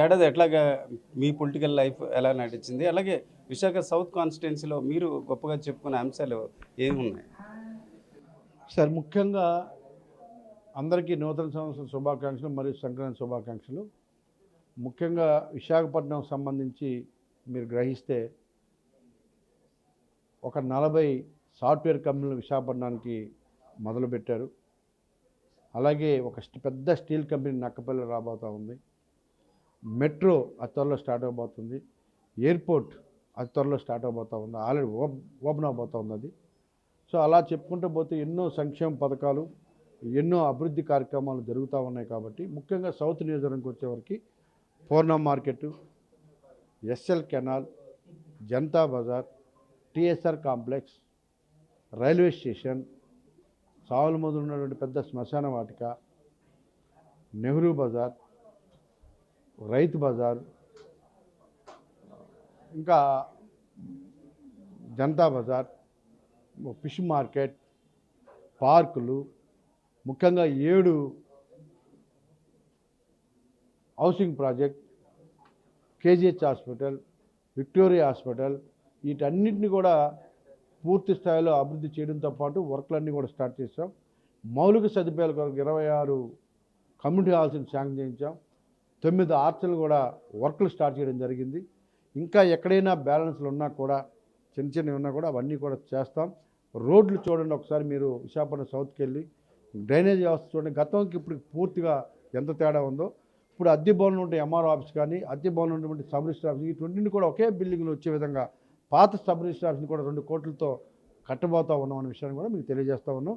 ఏడాది ఎట్లాగా మీ political life ఎలా నడిచింది? అలాగే విశాఖ సౌత్ కాన్స్టిట్యున్సీలో మీరు గొప్పగా చెప్పుకునే అంశాలు ఏమున్నాయి? సార్ ముఖ్యంగా అందరికీ నూతన సంవత్సర శుభాకాంక్షలు మరియు సంక్రాంతి శుభాకాంక్షలు. ముఖ్యంగా విశాఖపట్నం సంబంధించి మీరు గ్రహిస్తే ఒక 40 సాఫ్ట్వేర్ కంపెనీలు విశాఖపట్నానికి మొదలుపెట్టారు. అలాగే ఒక పెద్ద స్టీల్ కంపెనీ నక్కపల్లి రాబోతూ ఉంది. మెట్రో అతి త్వరలో స్టార్ట్ అవబోతుంది. ఎయిర్పోర్ట్ అతి త్వరలో స్టార్ట్ అవబోతూ ఉంది. ఆల్రెడీ ఓపెన్ అవబోతూ ఉంది అది. సో అలా చెప్పుకుంటూ పోతే ఎన్నో సంక్షేమ పథకాలు, ఎన్నో అభివృద్ధి కార్యక్రమాలు జరుగుతూ ఉన్నాయి. కాబట్టి ముఖ్యంగా సౌత్ నియోజకవర్గంకి వచ్చేవరకు Poorna market, SL canal, Janata Bazaar, TSR complex, railway station, సావులమదులు ఉన్నటువంటి పెద్ద శ్మశాన వాటిక, నెహ్రూ బజార్, రైతు బజార్, ఇంకా జనతా బజార్, ఫిష్ మార్కెట్, పార్కులు, ముఖ్యంగా 7 housing project, KGH hospital, Victoria hospital, వీటన్నిటిని కూడా పూర్తి స్థాయిలో అభివృద్ధి చేయడంతో పాటు వర్క్లన్నీ కూడా స్టార్ట్ చేసాం. మౌలిక సదుపాయాల కొరకు 26 కమ్యూనిటీ హాల్స్ని శాంక్షన్ చేయించాం. 9 ఆర్చ్లు కూడా వర్క్లు స్టార్ట్ చేయడం జరిగింది. ఇంకా ఎక్కడైనా బ్యాలెన్స్లు ఉన్నా కూడా, చిన్న చిన్నవి ఉన్నా కూడా అవన్నీ కూడా చేస్తాం. రోడ్లు చూడండి ఒకసారి మీరు విశాఖపట్నం సౌత్కి వెళ్ళి, డ్రైనేజ్ వ్యవస్థ చూడండి. గతంకి ఇప్పుడు పూర్తిగా ఎంత తేడా ఉందో. ఇప్పుడు అద్దె భవన్లు ఉంటే ఎంఆర్ఓ ఆఫీస్ కానీ, అద్దె భవన్లు ఉన్నటువంటి సబ్ రిజిస్టర్ ఆఫీస్, ఇటువంటిని కూడా ఒకే బిల్డింగ్లో వచ్చే విధంగా పాత సబ్ రిజిస్టర్ ఆఫీస్ని కూడా 2 కోట్లతో కట్టబోతూ ఉన్నాం అనే విషయాన్ని కూడా మీకు తెలియజేస్తూ ఉన్నాం.